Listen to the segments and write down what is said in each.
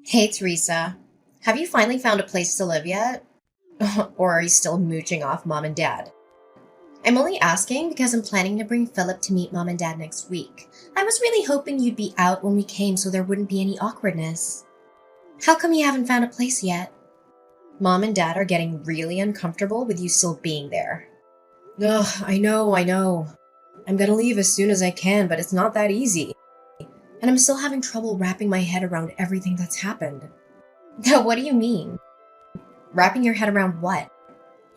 Hey, Teresa. Have you finally found a place to live yet? Or are you still mooching off mom and dad? I'm only asking because I'm planning to bring Philip to meet mom and dad next week. I was really hoping you'd be out when we came so there wouldn't be any awkwardness. How come you haven't found a place yet? Mom and dad are getting really uncomfortable with you still being there. Ugh, I know. I'm gonna leave as soon as I can, but it's not that easy. And I'm still having trouble wrapping my head around everything that's happened. What do you mean? Wrapping your head around what?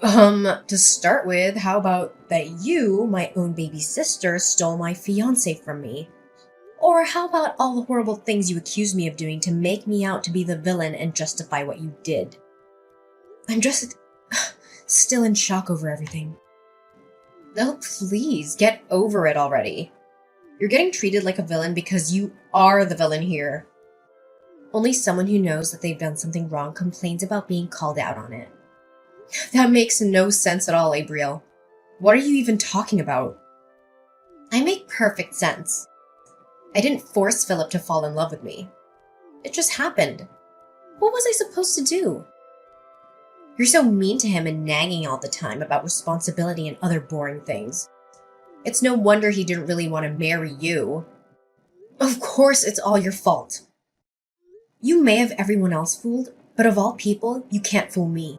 To start with, how about that you, my own baby sister, stole my fiance from me? Or how about all the horrible things you accused me of doing to make me out to be the villain and justify what you did? I'm just still in shock over everything. Oh, please, get over it already. You're getting treated like a villain because you are the villain here. Only someone who knows that they've done something wrong complains about being called out on it. That makes no sense at all, Abriel. What are you even talking about? I make perfect sense. I didn't force Philip to fall in love with me. It just happened. What was I supposed to do? You're so mean to him and nagging all the time about responsibility and other boring things. It's no wonder he didn't really want to marry you. Of course it's all your fault. You may have everyone else fooled, but of all people, you can't fool me.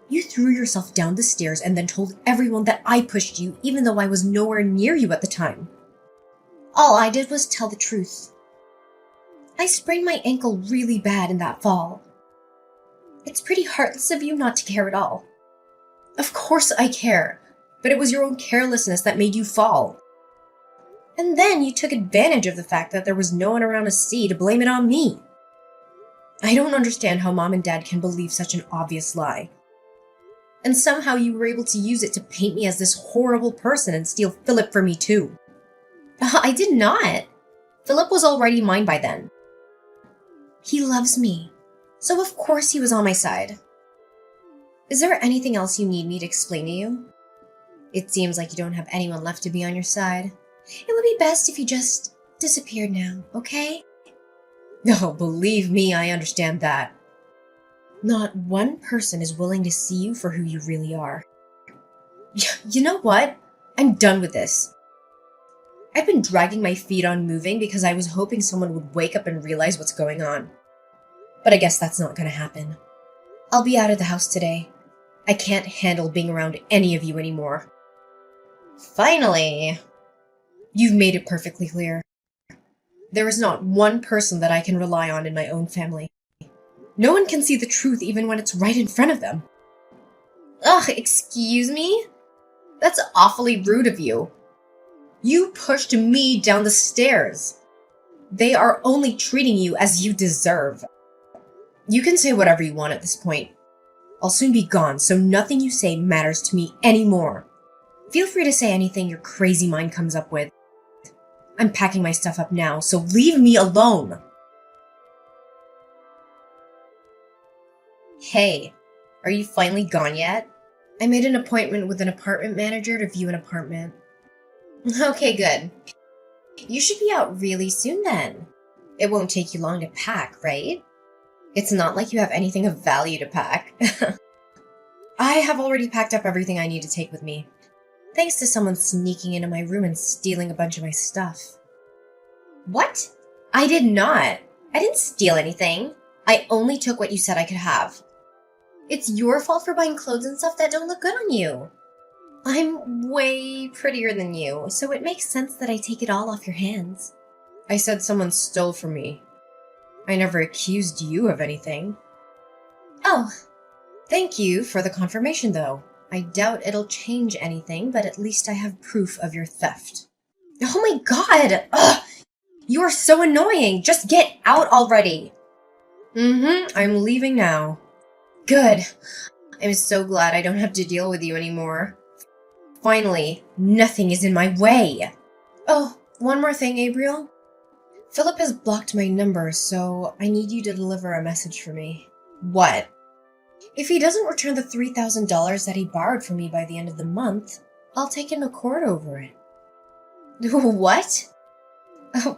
You threw yourself down the stairs and then told everyone that I pushed you, even though I was nowhere near you at the time. All I did was tell the truth. I sprained my ankle really bad in that fall. It's pretty heartless of you not to care at all. Of course I care, but it was your own carelessness that made you fall. And then you took advantage of the fact that there was no one around to see to blame it on me. I don't understand how mom and dad can believe such an obvious lie. And somehow you were able to use it to paint me as this horrible person and steal Philip from me too. I did not. Philip was already mine by then. He loves me, so of course he was on my side. Is there anything else you need me to explain to you? It seems like you don't have anyone left to be on your side. It would be best if you just disappeared now, okay? No, believe me, I understand that. Not one person is willing to see you for who you really are. You know what? I'm done with this. I've been dragging my feet on moving because I was hoping someone would wake up and realize what's going on. But I guess that's not going to happen. I'll be out of the house today. I can't handle being around any of you anymore. Finally! You've made it perfectly clear. There is not one person that I can rely on in my own family. No one can see the truth even when it's right in front of them. Ugh, excuse me? That's awfully rude of you. You pushed me down the stairs. They are only treating you as you deserve. You can say whatever you want at this point. I'll soon be gone, so nothing you say matters to me anymore. Feel free to say anything your crazy mind comes up with. I'm packing my stuff up now, so leave me alone. Hey, are you finally gone yet? I made an appointment with an apartment manager to view an apartment. Okay, good. You should be out really soon then. It won't take you long to pack, right? It's not like you have anything of value to pack. I have already packed up everything I need to take with me. Thanks to someone sneaking into my room and stealing a bunch of my stuff. What? I did not. I didn't steal anything. I only took what you said I could have. It's your fault for buying clothes and stuff that don't look good on you. I'm way prettier than you, so it makes sense that I take it all off your hands. I said someone stole from me. I never accused you of anything. Oh, thank you for the confirmation, though. I doubt it'll change anything, but at least I have proof of your theft. Oh my god! Ugh! You are so annoying! Just get out already! I'm leaving now. Good. I'm so glad I don't have to deal with you anymore. Finally, nothing is in my way. Oh, one more thing, Abriel. Philip has blocked my number, so I need you to deliver a message for me. What? If he doesn't return the $3,000 that he borrowed from me by the end of the month, I'll take him to court over it. What?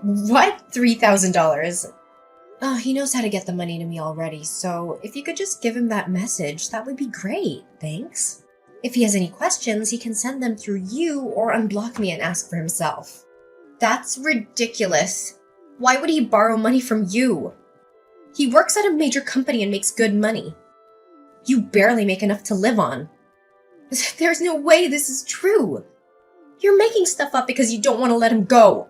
What $3,000? Oh, he knows how to get the money to me already, so if you could just give him that message, that would be great. Thanks. If he has any questions, he can send them through you or unblock me and ask for himself. That's ridiculous. Why would he borrow money from you? He works at a major company and makes good money. You barely make enough to live on. There's no way this is true. You're making stuff up because you don't want to let him go.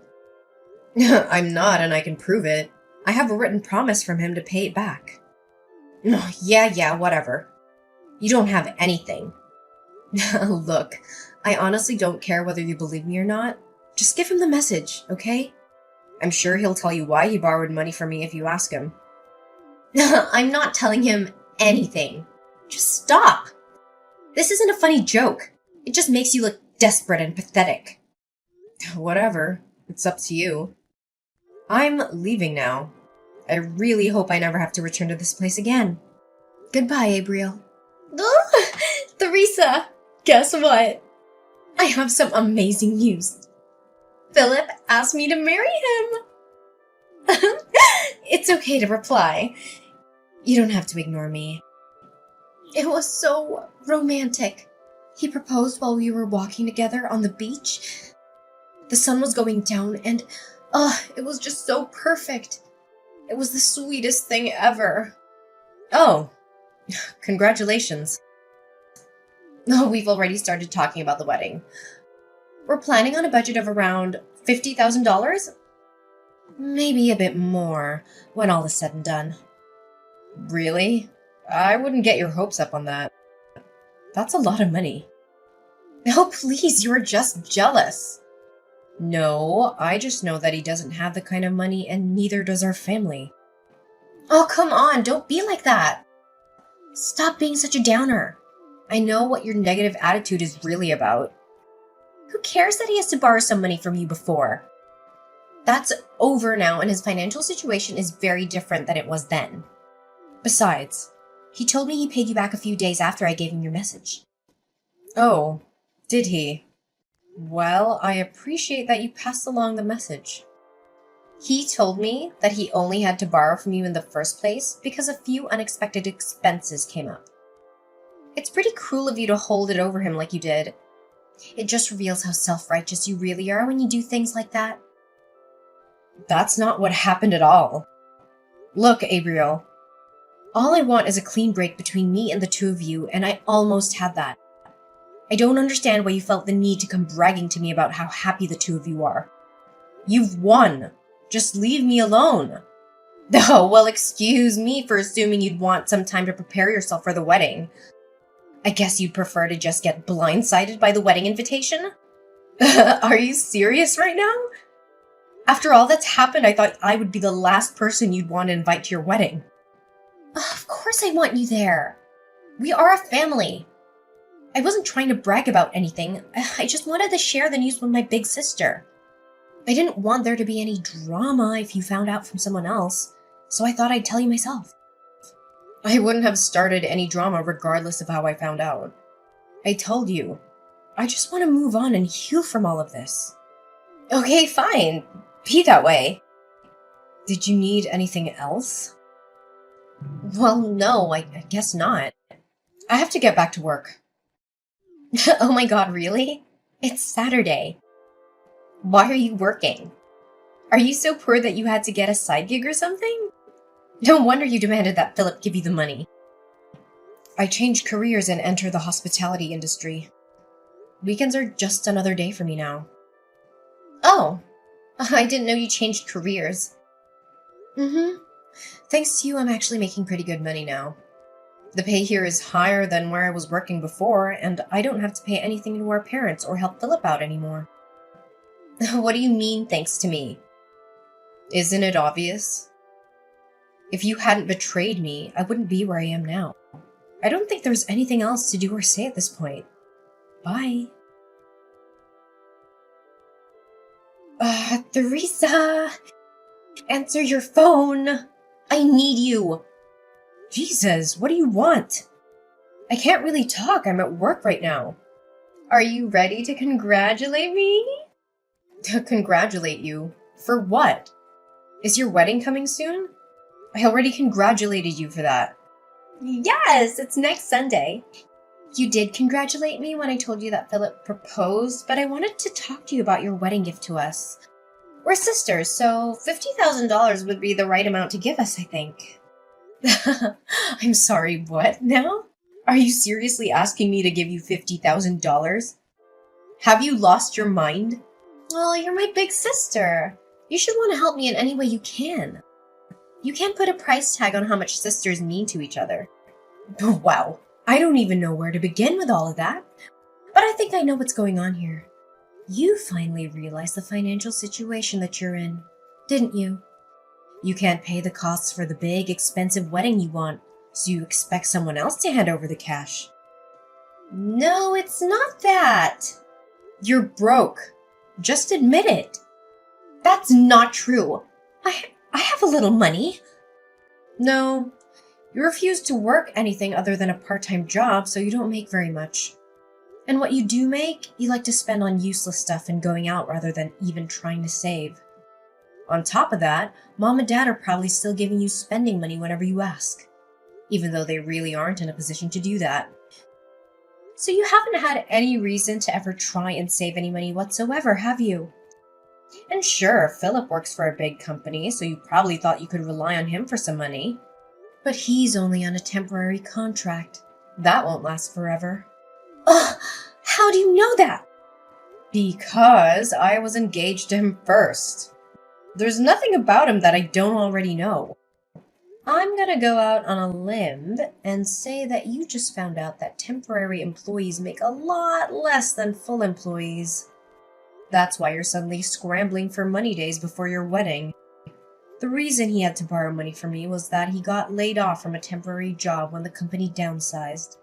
I'm not, and I can prove it. I have a written promise from him to pay it back. Yeah, whatever. You don't have anything. Look, I honestly don't care whether you believe me or not. Just give him the message, okay? I'm sure he'll tell you why he borrowed money from me if you ask him. I'm not telling him anything. Just stop. This isn't a funny joke. It just makes you look desperate and pathetic. Whatever. It's up to you. I'm leaving now. I really hope I never have to return to this place again. Goodbye, Abriel. Theresa, guess what? I have some amazing news. Philip asked me to marry him. It's okay to reply. You don't have to ignore me. It was so romantic. He proposed while we were walking together on the beach. The sun was going down and, it was just so perfect. It was the sweetest thing ever. Oh, congratulations. Oh, we've already started talking about the wedding. We're planning on a budget of around $50,000? Maybe a bit more when all is said and done. Really? I wouldn't get your hopes up on that. That's a lot of money. Oh, please, you're just jealous. No, I just know that he doesn't have the kind of money, and neither does our family. Oh, come on, don't be like that. Stop being such a downer. I know what your negative attitude is really about. Who cares that he has to borrow some money from you before? That's over now, and his financial situation is very different than it was then. Besides, he told me he paid you back a few days after I gave him your message. Oh, did he? Well, I appreciate that you passed along the message. He told me that he only had to borrow from you in the first place because a few unexpected expenses came up. It's pretty cruel of you to hold it over him like you did. It just reveals how self-righteous you really are when you do things like that. That's not what happened at all. Look, Abriel, all I want is a clean break between me and the two of you, and I almost had that. I don't understand why you felt the need to come bragging to me about how happy the two of you are. You've won. Just leave me alone. Oh, well, excuse me for assuming you'd want some time to prepare yourself for the wedding. I guess you'd prefer to just get blindsided by the wedding invitation? Are you serious right now? After all that's happened, I thought I would be the last person you'd want to invite to your wedding. Of course I want you there. We are a family. I wasn't trying to brag about anything. I just wanted to share the news with my big sister. I didn't want there to be any drama if you found out from someone else, so I thought I'd tell you myself. I wouldn't have started any drama regardless of how I found out. I told you. I just want to move on and heal from all of this. Okay, fine. Be that way. Did you need anything else? Well, no, I guess not. I have to get back to work. Oh my god, really? It's Saturday. Why are you working? Are you so poor that you had to get a side gig or something? No wonder you demanded that Philip give you the money. I changed careers and entered the hospitality industry. Weekends are just another day for me now. Oh, I didn't know you changed careers. Thanks to you, I'm actually making pretty good money now. The pay here is higher than where I was working before, and I don't have to pay anything to our parents or help Philip out anymore. What do you mean, thanks to me? Isn't it obvious? If you hadn't betrayed me, I wouldn't be where I am now. I don't think there's anything else to do or say at this point. Bye. Theresa! Answer your phone! I need you! Jesus, what do you want? I can't really talk, I'm at work right now. Are you ready to congratulate me? To congratulate you? For what? Is your wedding coming soon? I already congratulated you for that. Yes, it's next Sunday. You did congratulate me when I told you that Philip proposed, but I wanted to talk to you about your wedding gift to us. We're sisters, so $50,000 would be the right amount to give us, I think. I'm sorry, what now? Are you seriously asking me to give you $50,000? Have you lost your mind? Well, you're my big sister. You should want to help me in any way you can. You can't put a price tag on how much sisters mean to each other. Wow, I don't even know where to begin with all of that. But I think I know what's going on here. You finally realized the financial situation that you're in, didn't you? You can't pay the costs for the big, expensive wedding you want, so you expect someone else to hand over the cash. No, it's not that. You're broke. Just admit it. That's not true. I have a little money. No, you refuse to work anything other than a part-time job, so you don't make very much. And what you do make, you like to spend on useless stuff and going out rather than even trying to save. On top of that, Mom and Dad are probably still giving you spending money whenever you ask, even though they really aren't in a position to do that. So you haven't had any reason to ever try and save any money whatsoever, have you? And sure, Philip works for a big company, so you probably thought you could rely on him for some money. But he's only on a temporary contract. That won't last forever. Ugh, how do you know that? Because I was engaged to him first. There's nothing about him that I don't already know. I'm gonna go out on a limb and say that you just found out that temporary employees make a lot less than full employees. That's why you're suddenly scrambling for money days before your wedding. The reason he had to borrow money from me was that he got laid off from a temporary job when the company downsized.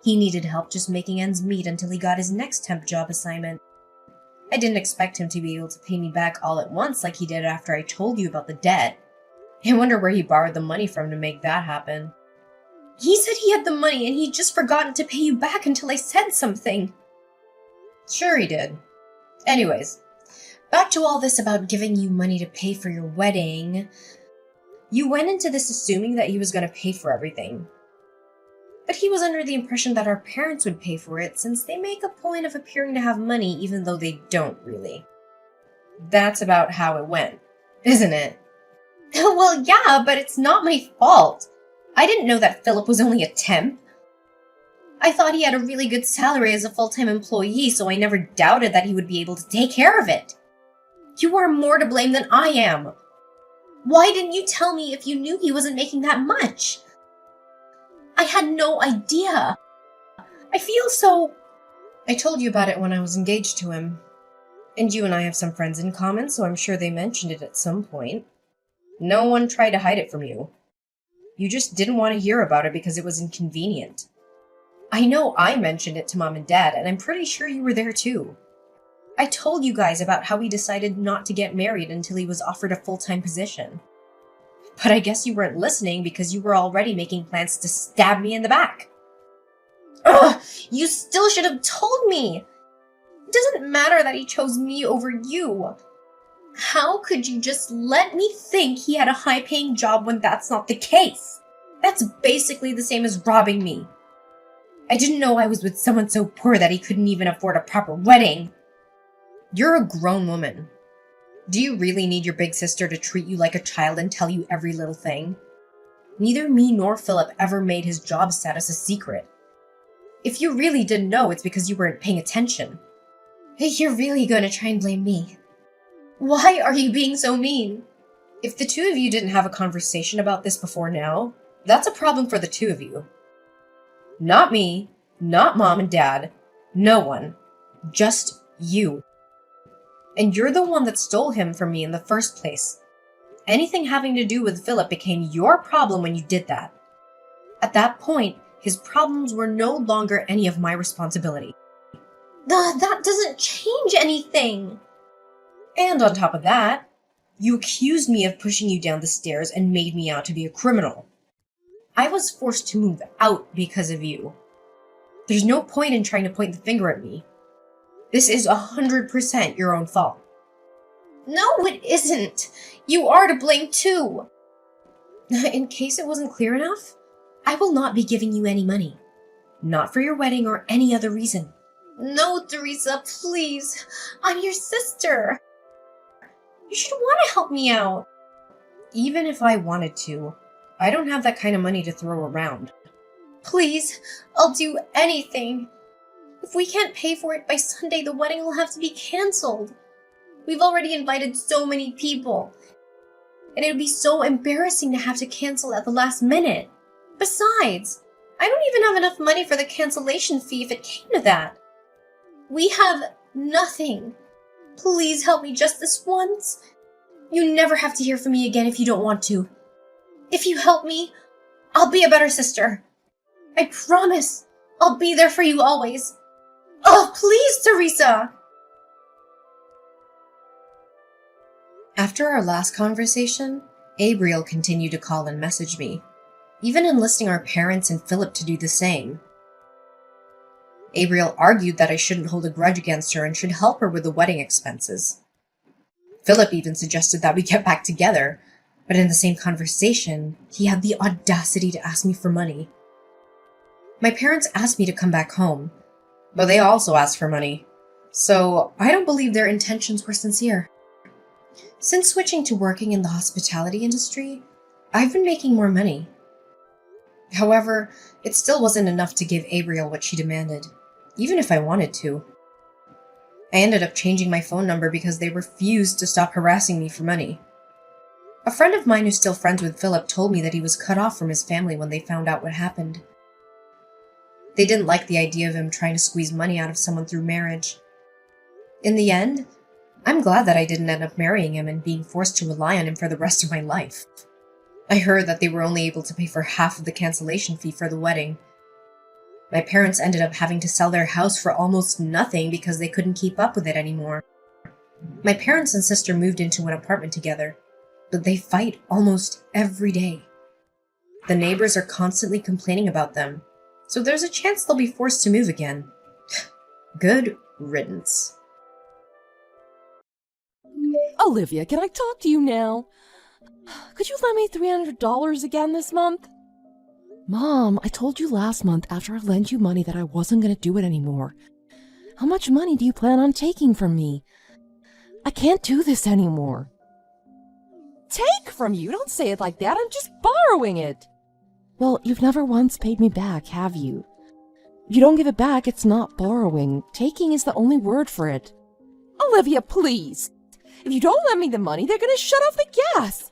He needed help just making ends meet until he got his next temp job assignment. I didn't expect him to be able to pay me back all at once like he did after I told you about the debt. I wonder where he borrowed the money from to make that happen. He said he had the money and he'd just forgotten to pay you back until I said something. Sure he did. Anyways, back to all this about giving you money to pay for your wedding. You went into this assuming that he was going to pay for everything. But he was under the impression that our parents would pay for it since they make a point of appearing to have money even though they don't really. That's about how it went, isn't it? Well, yeah, but it's not my fault. I didn't know that Philip was only a temp. I thought he had a really good salary as a full-time employee, so I never doubted that he would be able to take care of it. You are more to blame than I am. Why didn't you tell me if you knew he wasn't making that much? I had no idea. I feel so... I told you about it when I was engaged to him. And you and I have some friends in common, so I'm sure they mentioned it at some point. No one tried to hide it from you. You just didn't want to hear about it because it was inconvenient. I know I mentioned it to Mom and Dad, and I'm pretty sure you were there too. I told you guys about how we decided not to get married until he was offered a full-time position. But I guess you weren't listening because you were already making plans to stab me in the back. Ugh! You still should have told me! It doesn't matter that he chose me over you. How could you just let me think he had a high-paying job when that's not the case? That's basically the same as robbing me. I didn't know I was with someone so poor that he couldn't even afford a proper wedding. You're a grown woman. Do you really need your big sister to treat you like a child and tell you every little thing? Neither me nor Philip ever made his job status a secret. If you really didn't know, it's because you weren't paying attention. Hey, you're really going to try and blame me. Why are you being so mean? If the two of you didn't have a conversation about this before now, that's a problem for the two of you. Not me, not Mom and Dad, no one. Just you. And you're the one that stole him from me in the first place. Anything having to do with Philip became your problem when you did that. At that point, his problems were no longer any of my responsibility. That doesn't change anything. And on top of that, you accused me of pushing you down the stairs and made me out to be a criminal. I was forced to move out because of you. There's no point in trying to point the finger at me. This is 100% your own fault. No, it isn't. You are to blame too. In case it wasn't clear enough, I will not be giving you any money. Not for your wedding or any other reason. No, Teresa, please. I'm your sister. You should want to help me out. Even if I wanted to, I don't have that kind of money to throw around. Please, I'll do anything. If we can't pay for it by Sunday, the wedding will have to be canceled. We've already invited so many people, and it would be so embarrassing to have to cancel at the last minute. Besides, I don't even have enough money for the cancellation fee if it came to that. We have nothing. Please help me just this once. You never have to hear from me again if you don't want to. If you help me, I'll be a better sister. I promise I'll be there for you always. Oh, please, Teresa! After our last conversation, Abriel continued to call and message me, even enlisting our parents and Philip to do the same. Abriel argued that I shouldn't hold a grudge against her and should help her with the wedding expenses. Philip even suggested that we get back together, but in the same conversation, he had the audacity to ask me for money. My parents asked me to come back home, but they also asked for money, so I don't believe their intentions were sincere. Since switching to working in the hospitality industry, I've been making more money. However, it still wasn't enough to give Abriel what she demanded, even if I wanted to. I ended up changing my phone number because they refused to stop harassing me for money. A friend of mine who's still friends with Philip told me that he was cut off from his family when they found out what happened. They didn't like the idea of him trying to squeeze money out of someone through marriage. In the end, I'm glad that I didn't end up marrying him and being forced to rely on him for the rest of my life. I heard that they were only able to pay for half of the cancellation fee for the wedding. My parents ended up having to sell their house for almost nothing because they couldn't keep up with it anymore. My parents and sister moved into an apartment together, but they fight almost every day. The neighbors are constantly complaining about them, so there's a chance they'll be forced to move again. Good riddance. Olivia, can I talk to you now? Could you lend me $300 again this month? Mom, I told you last month after I lent you money that I wasn't going to do it anymore. How much money do you plan on taking from me? I can't do this anymore. Take from you? Don't say it like that. I'm just borrowing it. Well, you've never once paid me back, have you? If you don't give it back, it's not borrowing. Taking is the only word for it. Olivia, please. If you don't lend me the money, they're going to shut off the gas.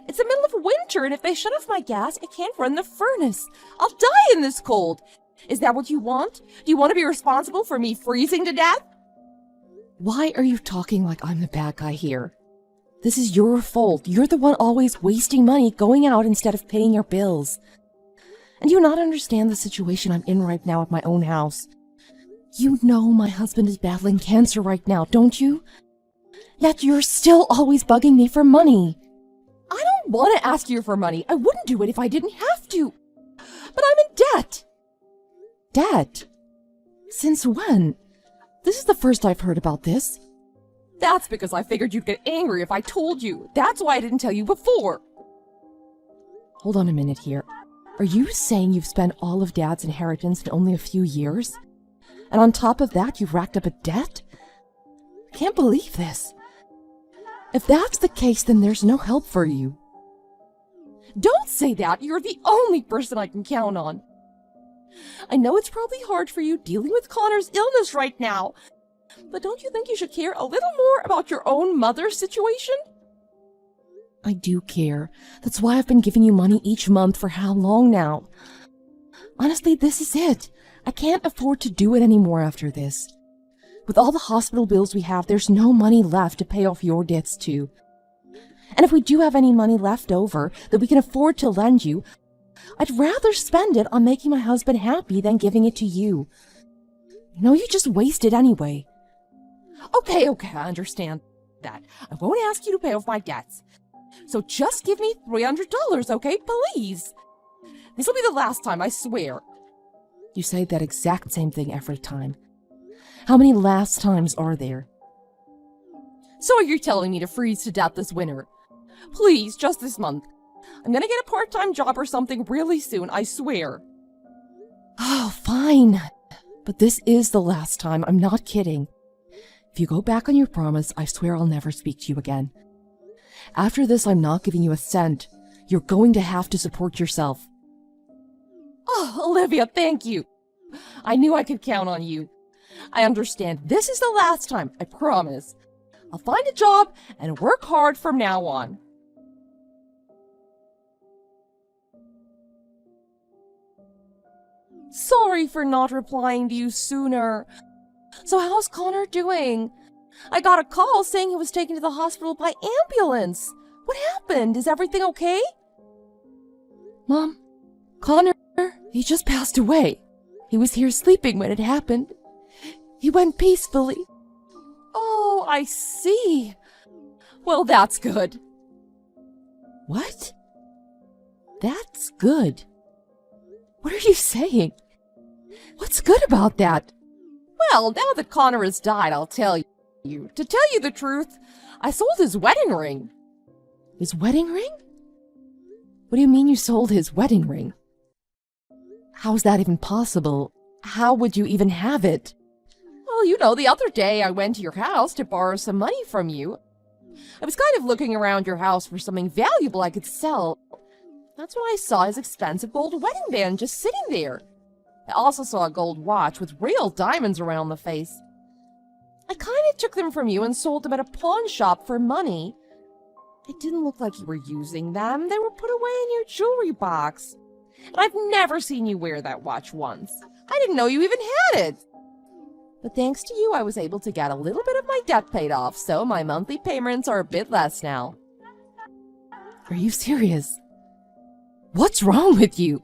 It's the middle of winter, and if they shut off my gas, I can't run the furnace. I'll die in this cold. Is that what you want? Do you want to be responsible for me freezing to death? Why are you talking like I'm the bad guy here? This is your fault. You're the one always wasting money going out instead of paying your bills. And you not understand the situation I'm in right now at my own house. You know my husband is battling cancer right now, don't you? Yet you're still always bugging me for money. I don't want to ask you for money. I wouldn't do it if I didn't have to. But I'm in debt. Debt? Since when? This is the first I've heard about this. That's because I figured you'd get angry if I told you. That's why I didn't tell you before. Hold on a minute here. Are you saying you've spent all of Dad's inheritance in only a few years? And on top of that, you've racked up a debt? I can't believe this. If that's the case, then there's no help for you. Don't say that. You're the only person I can count on. I know it's probably hard for you dealing with Connor's illness right now, but don't you think you should care a little more about your own mother's situation? I do care. That's why I've been giving you money each month for how long now? Honestly, this is it. I can't afford to do it anymore after this. With all the hospital bills we have, there's no money left to pay off your debts too. And if we do have any money left over that we can afford to lend you, I'd rather spend it on making my husband happy than giving it to you. You know, you just waste it anyway. Okay, I understand that. I won't ask you to pay off my debts. So just give me $300, okay? Please. This will be the last time, I swear. You say that exact same thing every time. How many last times are there? So you're telling me to freeze to death this winter? Please, just this month. I'm gonna get a part-time job or something really soon, I swear. Oh, fine. But this is the last time. I'm not kidding. If you go back on your promise, I swear I'll never speak to you again. After this, I'm not giving you a cent. You're going to have to support yourself. Oh, Olivia, thank you. I knew I could count on you. I understand. This is the last time, I promise. I'll find a job and work hard from now on. Sorry for not replying to you sooner. So how's Connor doing? I got a call saying he was taken to the hospital by ambulance. What happened? Is everything okay? Mom, Connor, he just passed away. He was here sleeping when it happened. He went peacefully. Oh, I see. Well, that's good. What? That's good. What are you saying? What's good about that? Well, now that Connor has died, I'll tell you. To tell you the truth, I sold his wedding ring. His wedding ring? What do you mean you sold his wedding ring? How's that even possible? How would you even have it? Well, you know, the other day I went to your house to borrow some money from you. I was kind of looking around your house for something valuable I could sell. That's when I saw his expensive gold wedding band just sitting there. I also saw a gold watch with real diamonds around the face. I kind of took them from you and sold them at a pawn shop for money. It didn't look like you were using them. They were put away in your jewelry box. And I've never seen you wear that watch once. I didn't know you even had it. But thanks to you, I was able to get a little bit of my debt paid off, so my monthly payments are a bit less now. Are you serious? What's wrong with you?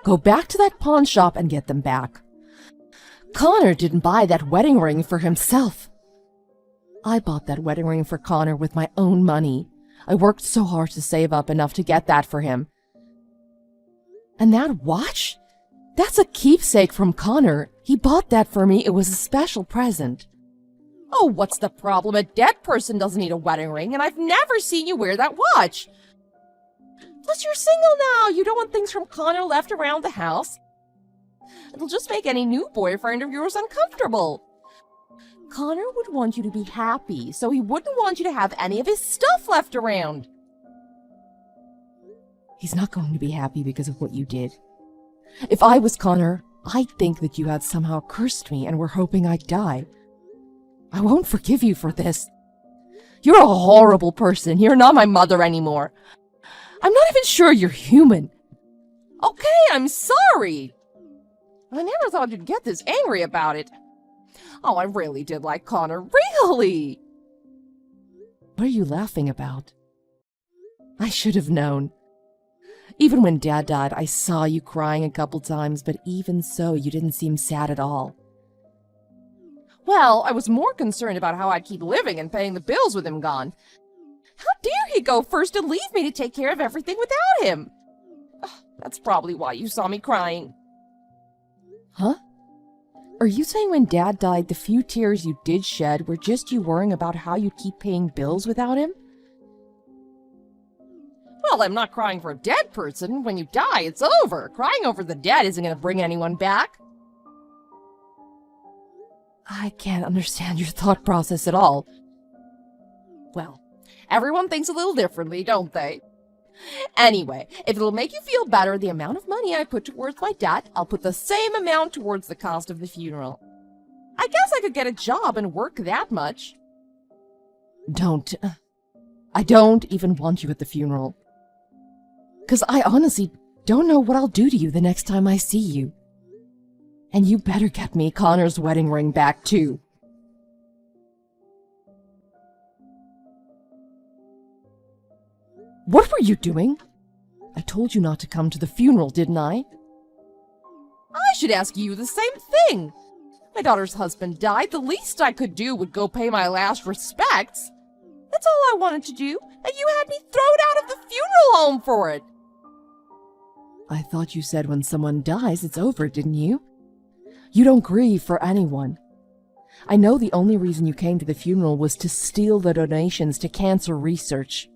Go back to that pawn shop and get them back. Connor didn't buy that wedding ring for himself. I bought that wedding ring for Connor with my own money. I worked so hard to save up enough to get that for him. And that watch? That's a keepsake from Connor. He bought that for me. It was a special present. Oh, what's the problem? A dead person doesn't need a wedding ring, and I've never seen you wear that watch. Plus, you're single now. You don't want things from Connor left around the house. It'll just make any new boyfriend of yours uncomfortable. Connor would want you to be happy, so he wouldn't want you to have any of his stuff left around. He's not going to be happy because of what you did. If I was Connor, I'd think that you had somehow cursed me and were hoping I'd die. I won't forgive you for this. You're a horrible person. You're not my mother anymore. I'm not even sure you're human. Okay, I'm sorry. I never thought you'd get this angry about it. Oh, I really did like Connor. Really? What are you laughing about? I should have known. Even when Dad died, I saw you crying a couple times, but even so, you didn't seem sad at all. Well, I was more concerned about how I'd keep living and paying the bills with him gone. How dare he go first and leave me to take care of everything without him? That's probably why you saw me crying. Huh? Are you saying when Dad died, the few tears you did shed were just you worrying about how you'd keep paying bills without him? Well, I'm not crying for a dead person. When you die, it's over. Crying over the dead isn't going to bring anyone back. I can't understand your thought process at all. Well, everyone thinks a little differently, don't they? Anyway, if it'll make you feel better, the amount of money I put towards my debt, I'll put the same amount towards the cost of the funeral. I guess I could get a job and work that much. Don't. I don't even want you at the funeral. 'Cause I honestly don't know what I'll do to you the next time I see you. And you better get me Connor's wedding ring back, too. What were you doing? I told you not to come to the funeral, didn't I? I should ask you the same thing. My daughter's husband died. The least I could do would go pay my last respects. That's all I wanted to do, and you had me thrown out of the funeral home for it. I thought you said when someone dies, it's over, didn't you? You don't grieve for anyone. I know the only reason you came to the funeral was to steal the donations to cancer research.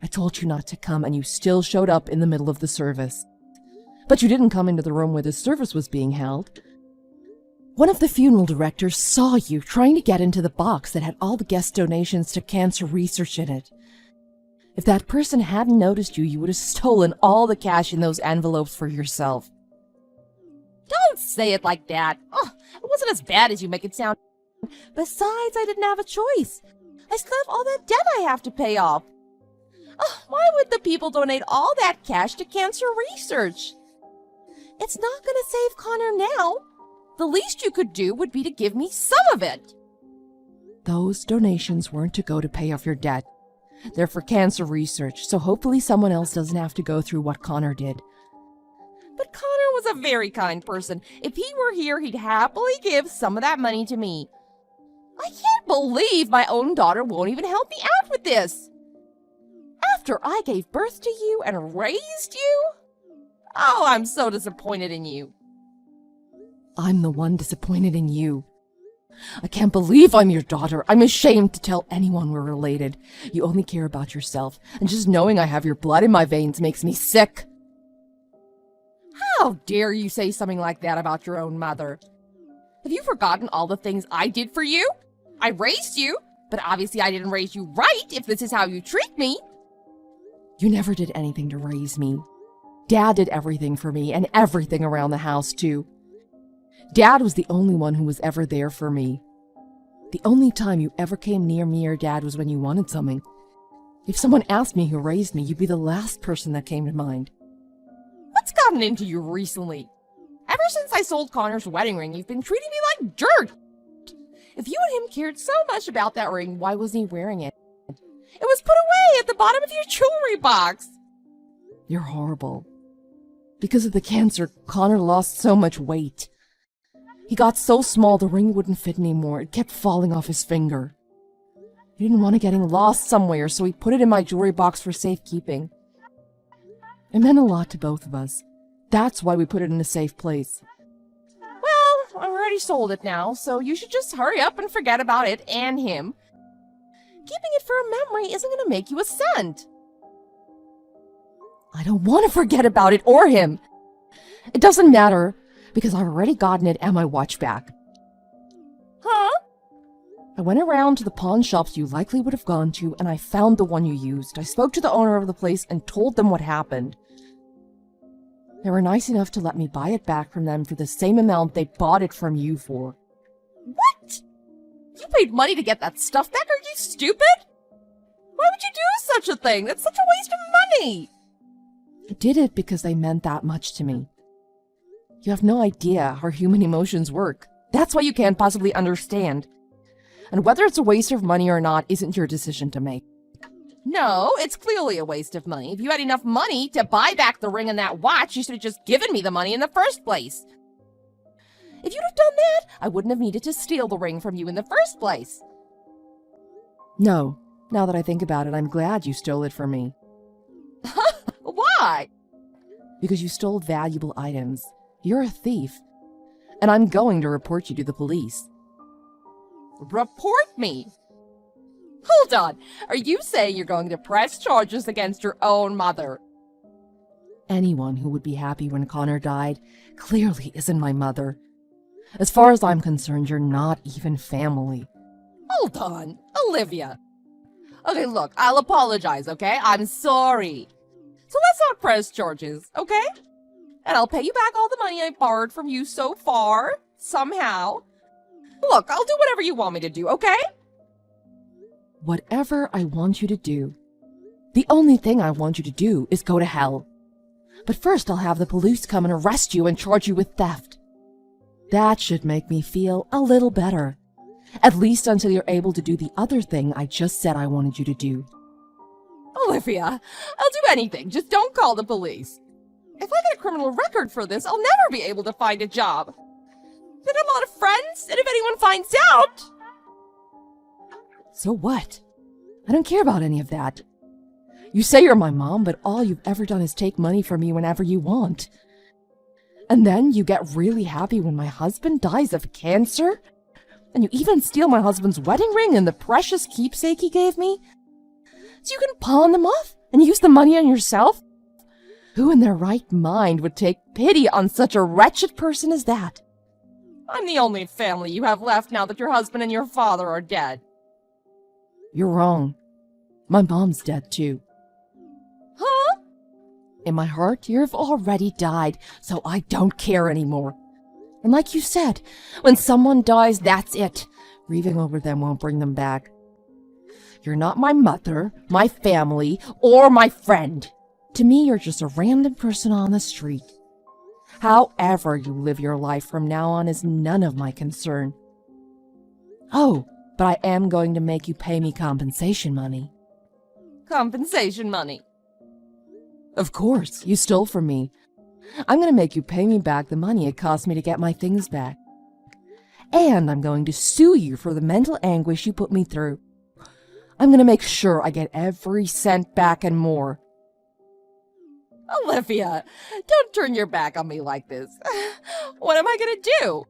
I told you not to come, and you still showed up in the middle of the service. But you didn't come into the room where the service was being held. One of the funeral directors saw you trying to get into the box that had all the guest donations to cancer research in it. If that person hadn't noticed you, you would have stolen all the cash in those envelopes for yourself. Don't say it like that. Oh, it wasn't as bad as you make it sound. Besides, I didn't have a choice. I still have all that debt I have to pay off. Oh, why would the people donate all that cash to cancer research? It's not going to save Connor now. The least you could do would be to give me some of it. Those donations weren't to go to pay off your debt. They're for cancer research, so hopefully someone else doesn't have to go through what Connor did. But Connor was a very kind person. If he were here, he'd happily give some of that money to me. I can't believe my own daughter won't even help me out with this. After I gave birth to you and raised you? Oh, I'm so disappointed in you. I'm the one disappointed in you. I can't believe I'm your daughter. I'm ashamed to tell anyone we're related. You only care about yourself, and just knowing I have your blood in my veins makes me sick. How dare you say something like that about your own mother? Have you forgotten all the things I did for you? I raised you, but obviously I didn't raise you right if this is how you treat me. You never did anything to raise me. Dad did everything for me, and everything around the house, too. Dad was the only one who was ever there for me. The only time you ever came near me or Dad was when you wanted something. If someone asked me who raised me, you'd be the last person that came to mind. What's gotten into you recently? Ever since I sold Connor's wedding ring, you've been treating me like dirt. If you and him cared so much about that ring, why wasn't he wearing it? It was put away at the bottom of your jewelry box. You're horrible. Because of the cancer, Connor lost so much weight. He got so small the ring wouldn't fit anymore. It kept falling off his finger. He didn't want it getting lost somewhere, so he put it in my jewelry box for safekeeping. It meant a lot to both of us. That's why we put it in a safe place. Well, I already sold it now, so you should just hurry up and forget about it and him. Keeping it for a memory isn't going to make you a cent. I don't want to forget about it or him. It doesn't matter, because I've already gotten it and my watch back. Huh? I went around to the pawn shops you likely would have gone to, and I found the one you used. I spoke to the owner of the place and told them what happened. They were nice enough to let me buy it back from them for the same amount they bought it from you for. What? You paid money to get that stuff back? Are you stupid? Why would you do such a thing? That's such a waste of money. I did it because they meant that much to me. You have no idea how human emotions work. That's why you can't possibly understand. And whether it's a waste of money or not isn't your decision to make. No, it's clearly a waste of money. If you had enough money to buy back the ring and that watch, you should have just given me the money in the first place. If you'd have done that, I wouldn't have needed to steal the ring from you in the first place. No, now that I think about it, I'm glad you stole it from me. Why? Because you stole valuable items. You're a thief. And I'm going to report you to the police. Report me? Hold on. Are you saying you're going to press charges against your own mother? Anyone who would be happy when Connor died clearly isn't my mother. As far as I'm concerned, you're not even family. Hold on. Olivia. Okay, look, I'll apologize, okay? I'm sorry. So let's not press charges, okay? And I'll pay you back all the money I borrowed from you so far, somehow. Look, I'll do whatever you want me to do, okay? Whatever I want you to do. The only thing I want you to do is go to hell. But first I'll have the police come and arrest you and charge you with theft. That should make me feel a little better. At least until you're able to do the other thing I just said I wanted you to do. Olivia, I'll do anything. Just don't call the police. If I get a criminal record for this, I'll never be able to find a job. I got a lot of friends, and if anyone finds out... So what? I don't care about any of that. You say you're my mom, but all you've ever done is take money from me whenever you want. And then you get really happy when my husband dies of cancer? And you even steal my husband's wedding ring and the precious keepsake he gave me? So you can pawn them off And use the money on yourself? Who in their right mind would take pity on such a wretched person as that? I'm the only family you have left now that your husband and your father are dead. You're wrong. My mom's dead too. Huh? In my heart, you've already died, so I don't care anymore. And like you said, when someone dies, that's it. Grieving over them won't bring them back. You're not my mother, my family, or my friend. To me, you're just a random person on the street. However you live your life from now on is none of my concern. Oh, but I am going to make you pay me compensation money. Compensation money? Of course, you stole from me. I'm going to make you pay me back the money it cost me to get my things back. And I'm going to sue you for the mental anguish you put me through. I'm going to make sure I get every cent back and more. Olivia, don't turn your back on me like this. What am I going to do?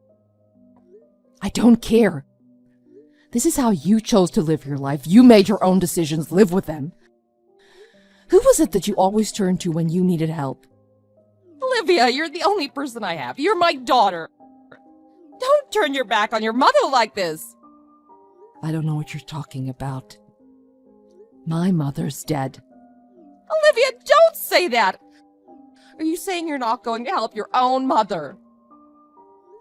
I don't care. This is how you chose to live your life. You made your own decisions. Live with them. Who was it that you always turned to when you needed help? Olivia, you're the only person I have. You're my daughter. Don't turn your back on your mother like this. I don't know what you're talking about. My mother's dead. Olivia, don't say that! Are you saying you're not going to help your own mother?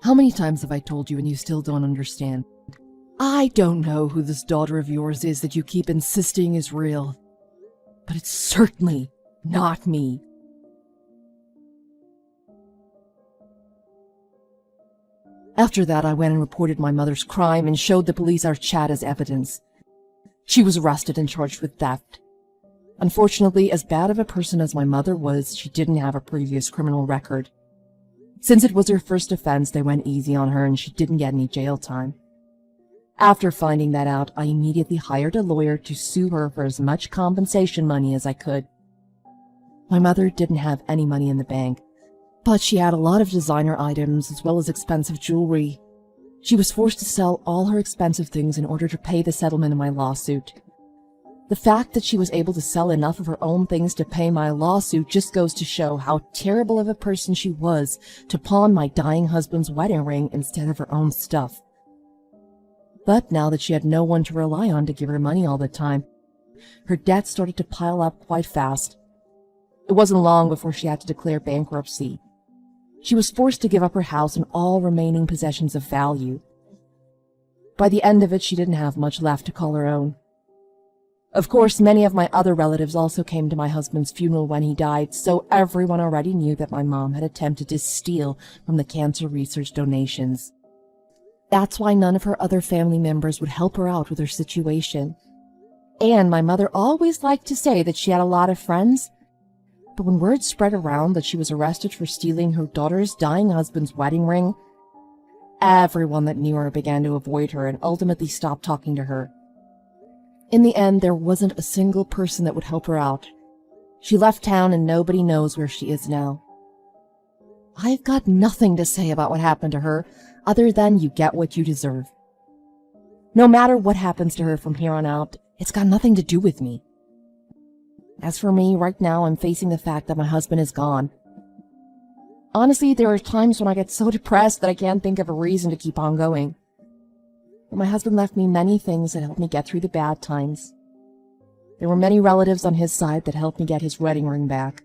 How many times have I told you and you still don't understand? I don't know who this daughter of yours is that you keep insisting is real. But it's certainly not me. After that, I went and reported my mother's crime and showed the police our chat as evidence. She was arrested and charged with theft. Unfortunately, as bad of a person as my mother was, she didn't have a previous criminal record. Since it was her first offense, they went easy on her and she didn't get any jail time. After finding that out, I immediately hired a lawyer to sue her for as much compensation money as I could. My mother didn't have any money in the bank, but she had a lot of designer items as well as expensive jewelry. She was forced to sell all her expensive things in order to pay the settlement of my lawsuit. The fact that she was able to sell enough of her own things to pay my lawsuit just goes to show how terrible of a person she was to pawn my dying husband's wedding ring instead of her own stuff. But now that she had no one to rely on to give her money all the time, her debt started to pile up quite fast. It wasn't long before she had to declare bankruptcy. She was forced to give up her house and all remaining possessions of value. By the end of it, she didn't have much left to call her own. Of course, many of my other relatives also came to my husband's funeral when he died, so everyone already knew that my mom had attempted to steal from the cancer research donations. That's why none of her other family members would help her out with her situation. And my mother always liked to say that she had a lot of friends, but when word spread around that she was arrested for stealing her daughter's dying husband's wedding ring, everyone that knew her began to avoid her and ultimately stopped talking to her. In the end, there wasn't a single person that would help her out. She left town and nobody knows where she is now. I've got nothing to say about what happened to her, other than you get what you deserve. No matter what happens to her from here on out, it's got nothing to do with me. As for me, right now I'm facing the fact that my husband is gone. Honestly, there are times when I get so depressed that I can't think of a reason to keep on going. But my husband left me many things that helped me get through the bad times. There were many relatives on his side that helped me get his wedding ring back.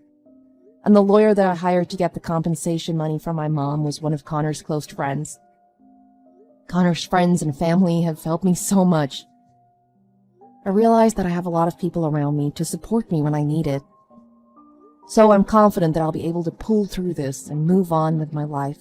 And the lawyer that I hired to get the compensation money from my mom was one of Connor's close friends. Connor's friends and family have helped me so much. I realize that I have a lot of people around me to support me when I need it. So I'm confident that I'll be able to pull through this and move on with my life.